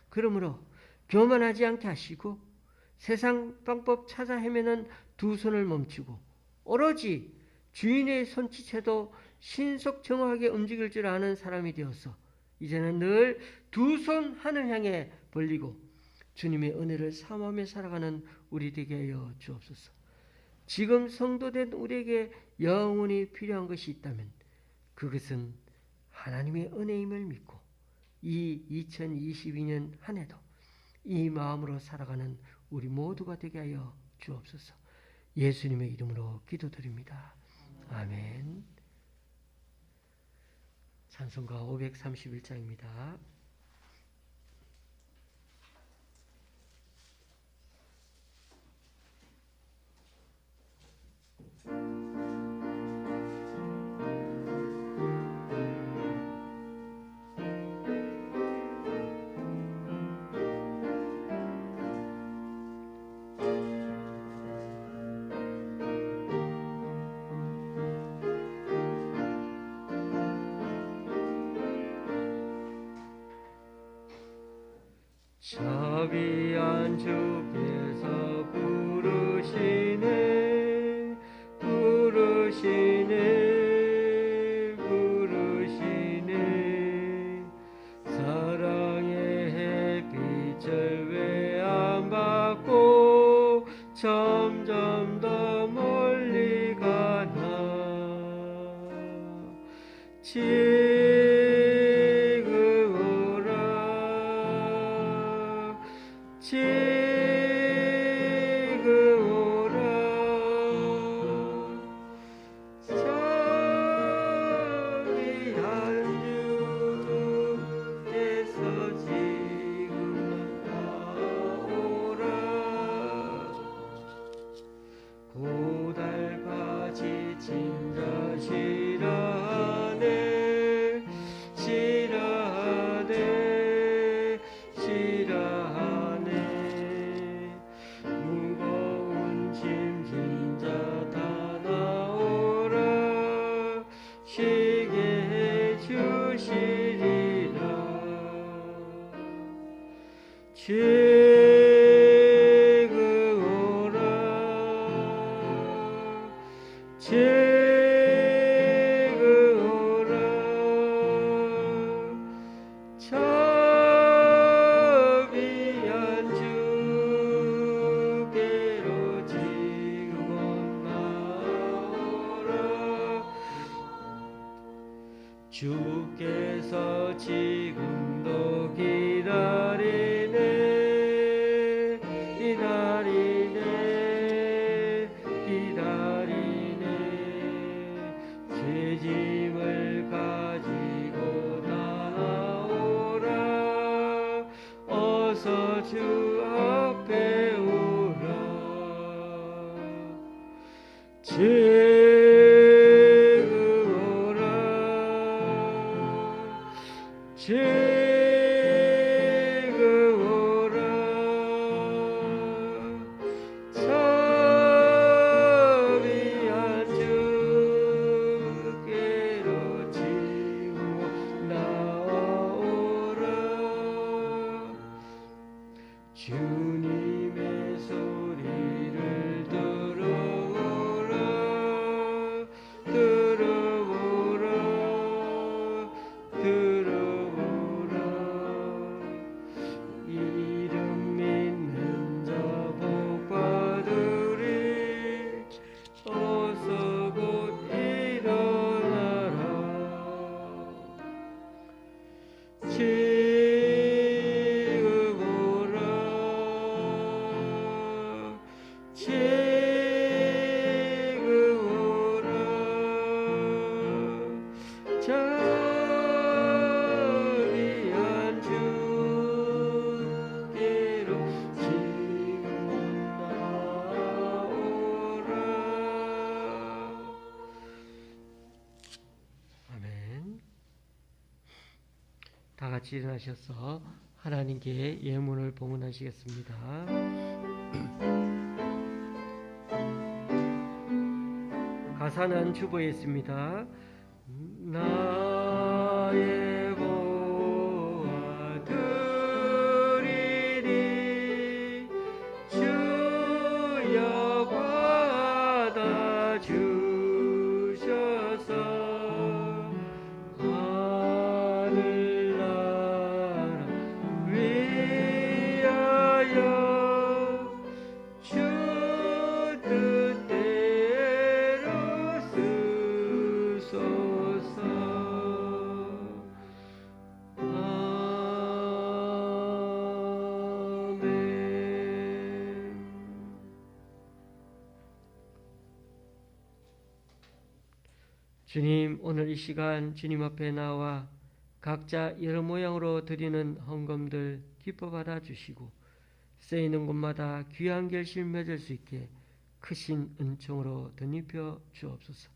그러므로 교만하지 않게 하시고 세상 방법 찾아 헤매는 두 손을 멈추고 오로지 주인의 손짓에도 신속 정확하게 움직일 줄 아는 사람이 되어서 이제는 늘 두 손 하늘 향해 벌리고 주님의 은혜를 삼하며 살아가는 우리 되게 하여 주옵소서. 지금 성도된 우리에게 영원히 필요한 것이 있다면 그것은 하나님의 은혜임을 믿고 이 2022년 한 해도 이 마음으로 살아가는 우리 모두가 되게 하여 주옵소서. 예수님의 이름으로 기도드립니다. 아멘. 찬송가 531장입니다. 자비한 주께서 부르시네 부르시네 부르시네 사랑의 햇빛을 왜 안 받고 점점 더 멀리 가나 자비한 주께로 지금 나오라. 주께서 지금도 기다리네, 기다리네, 기다리네. 새 짐을 가지고 나오라. 어서 주 앞에 오라. 지금 오라. 자비한 주께로 지금 나오라. 주님의 소리를 들어보라. 들어보라. 들어보라. 이름 믿는 자 복받으리. 어서 곧 일어나라. 지금 오라. 지금 오라. 자비한 주께로 지금 나오라. 아멘. 다 같이 일어나셔서 하나님께 예문을 봉헌하시겠습니다. 가사는 주보에 있습니다. 나의 보아 드리니 주여 받아 주셔서 하늘나라 위하여 주 뜻대로 쓰소서. 아멘. 주님, 오늘 이 시간 주님 앞에 나와 각자 여러 모양으로 드리는 헌금들 기뻐 받아 주시고 쓰이는 곳마다 귀한 결실 맺을 수 있게 크신 은총으로 덧입혀 주옵소서.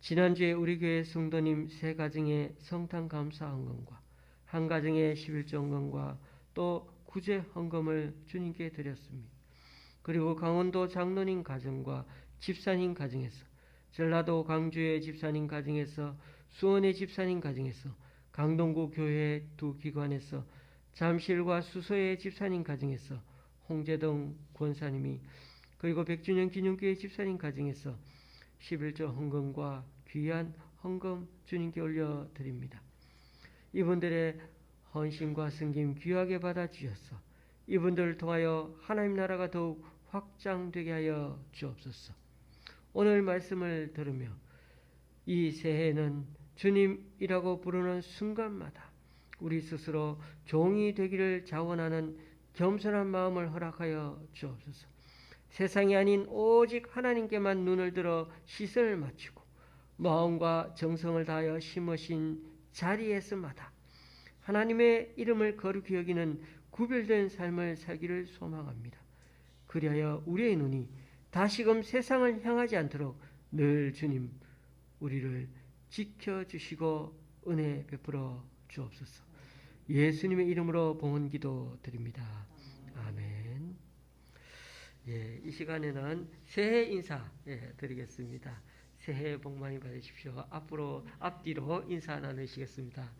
지난주에 우리 교회 성도님 세 가정의 성탄 감사 헌금과 한 가정의 11조 헌금과 또 구제 헌금을 주님께 드렸습니다. 그리고 강원도 장로님 가정과 집사님 가정에서, 전라도 광주의 집사님 가정에서, 수원의 집사님 가정에서, 강동구 교회 두 기관에서, 잠실과 수서의 집사님 가정에서, 홍재동 권사님이, 그리고 백준영 기념교회 집사님 가정에서 11조 헌금과 귀한 헌금 주님께 올려드립니다. 이분들의 헌신과 섬김 귀하게 받아주셔서 이분들을 통하여 하나님 나라가 더욱 확장되게 하여 주옵소서. 오늘 말씀을 들으며 이 새해는 주님이라고 부르는 순간마다 우리 스스로 종이 되기를 자원하는 겸손한 마음을 허락하여 주옵소서. 세상이 아닌 오직 하나님께만 눈을 들어 시선을 맞추고 마음과 정성을 다하여 심으신 자리에서마다 하나님의 이름을 거룩히 여기는 구별된 삶을 살기를 소망합니다. 그리하여 우리의 눈이 다시금 세상을 향하지 않도록 늘 주님 우리를 지켜주시고 은혜 베풀어 주옵소서. 예수님의 이름으로 봉헌기도 드립니다. 아멘. 이 시간에는 새해 인사 드리겠습니다. 새해 복 많이 받으십시오. 앞뒤로 인사 나누시겠습니다.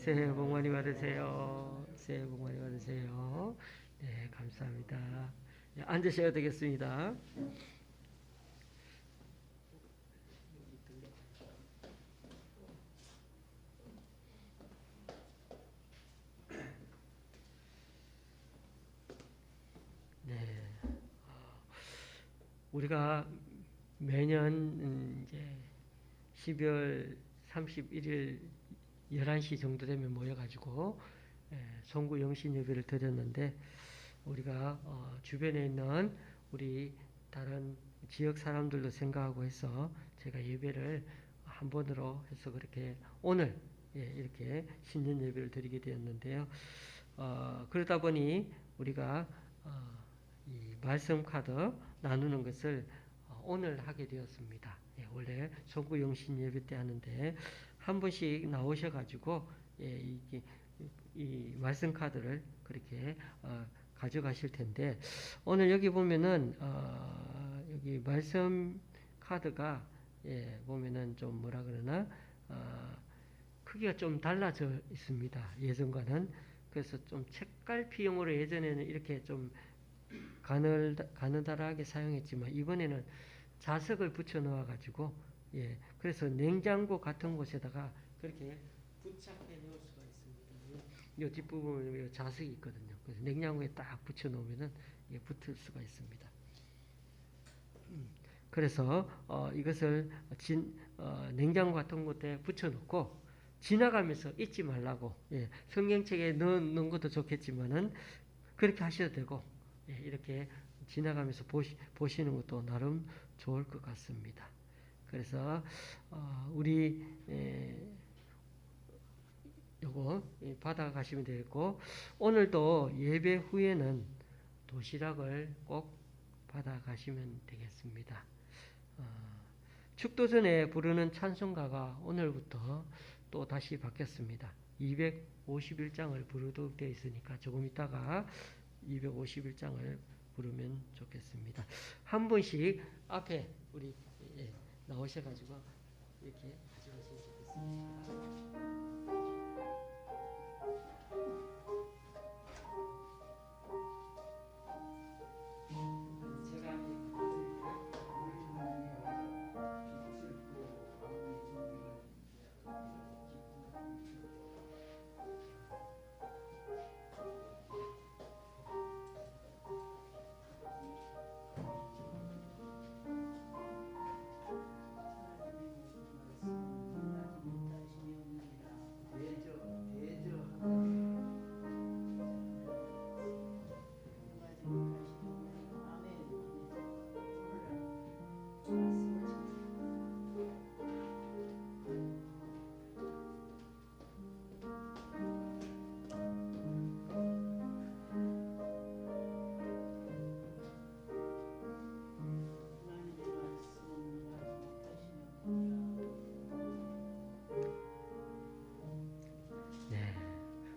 새해 복 많이 받으세요. 새해 복 많이 받으세요. 네, 감사합니다. 네, 앉으셔야 되겠습니다. 네, 우리가 매년 이제 12월 31일 11시 정도 되면 모여가지고 송구 영신 예배를 드렸는데 우리가 주변에 있는 우리 다른 지역 사람들도 생각하고 해서 제가 예배를 한 번으로 해서 그렇게 오늘 이렇게 신년 예배를 드리게 되었는데요. 그러다 보니 우리가 이 말씀 카드 나누는 것을 오늘 하게 되었습니다. 원래 송구 영신 예배 때 하는데 한 번씩 나오셔가지고 이 말씀 카드를 그렇게 가져가실 텐데 오늘 여기 보면은 여기 말씀 카드가 보면은 좀 뭐라 그러나 크기가 좀 달라져 있습니다. 예전과는. 그래서 좀 책갈피용으로 예전에는 이렇게 좀 가느다랗게 사용했지만 이번에는 자석을 붙여 넣어 가지고 그래서 냉장고 같은 곳에다가 그렇게 부착해 놓을 수가 있습니다. 이 뒷부분에 자석이 있거든요. 그래서 냉장고에 딱 붙여 놓으면은 붙을 수가 있습니다. 그래서 이것을 냉장고 같은 곳에 붙여 놓고 지나가면서 잊지 말라고 성경책에 넣는 것도 좋겠지만은 그렇게 하셔도 되고 이렇게 지나가면서 보시는 것도 나름 좋을 것 같습니다. 그래서 우리 요거 받아가시면 되겠고 오늘도 예배 후에는 도시락을 꼭 받아가시면 되겠습니다. 축도 전에 부르는 찬송가가 오늘부터 또 다시 바뀌었습니다. 251장을 부르도록 되어 있으니까 조금 있다가 251장을 부르면 좋겠습니다. 한 분씩 앞에 우리 나오셔가지고 이렇게 가져가시면 좋겠습니다.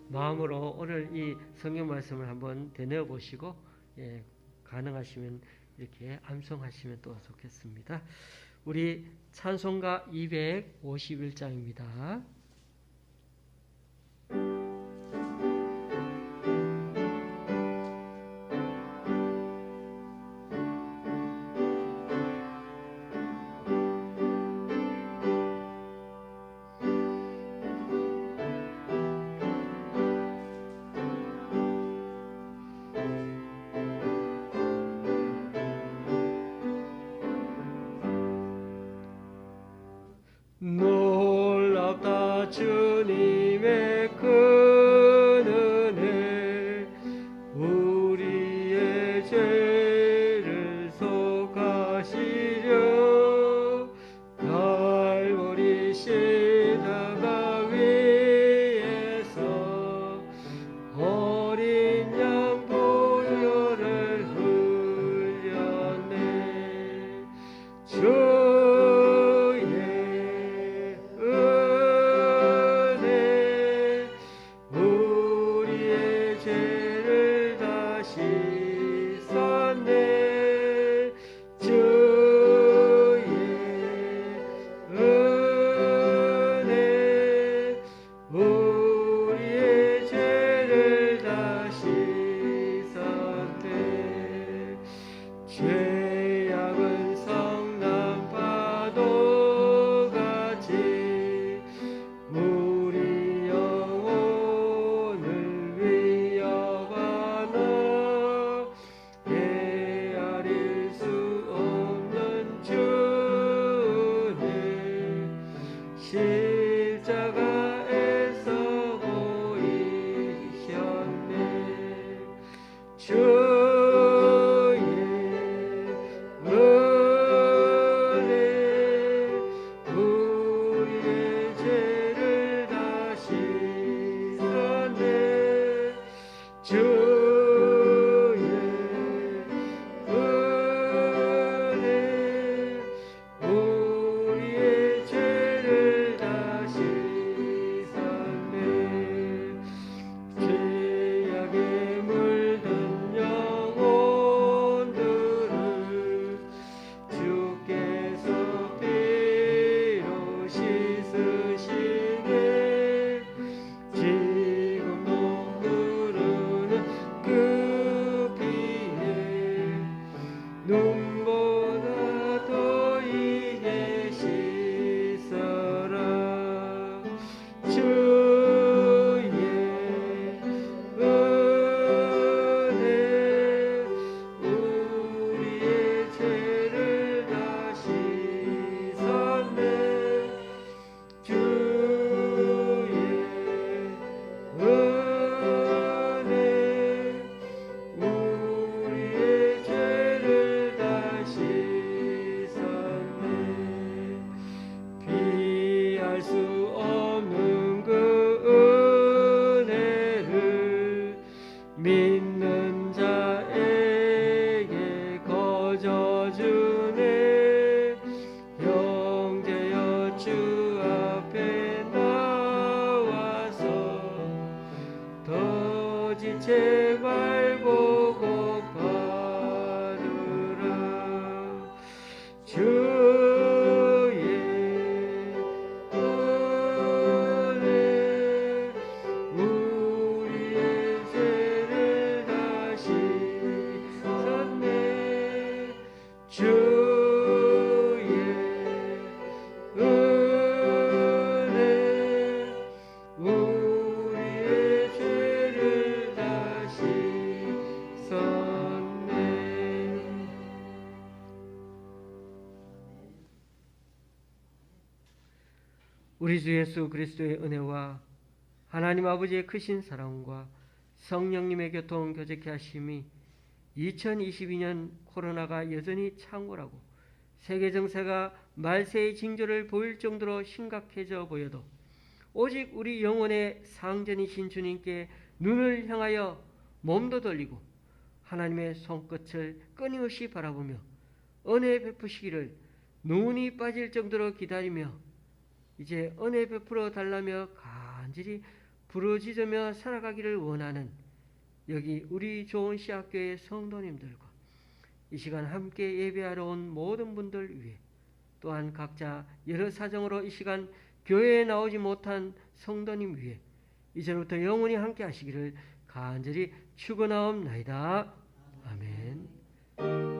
마음으로 오늘 이 성경 말씀을 한번 되뇌어 보시고 가능하시면 이렇게 암송하시면 또 좋겠습니다. 우리 찬송가 251장입니다. 놀랍다 지체 말고 곧 받으라. 주의 은혜 우리의 죄를 다시 샀네. 주의 은혜 우리의 죄를 다시 샀네. 우리 주 예수 그리스도의 은혜와 하나님 아버지의 크신 사랑과 성령님의 교통 교제케 하심이 2022년 코로나가 여전히 창궐하고 세계 정세가 말세의 징조를 보일 정도로 심각해져 보여도 오직 우리 영혼의 상전이신 주님께 눈을 향하여 몸도 돌리고 하나님의 손끝을 끊임없이 바라보며 은혜 베푸시기를 눈이 빠질 정도로 기다리며 이제 은혜 베풀어 달라며 간절히 부르짖으며 살아가기를 원하는 여기 우리 좋은 시학교의 성도님들과 이 시간 함께 예배하러 온 모든 분들 위해 또한 각자 여러 사정으로 이 시간 교회에 나오지 못한 성도님 위해 이제부터 영원히 함께 하시기를 간절히 축원하옵나이다. 아멘.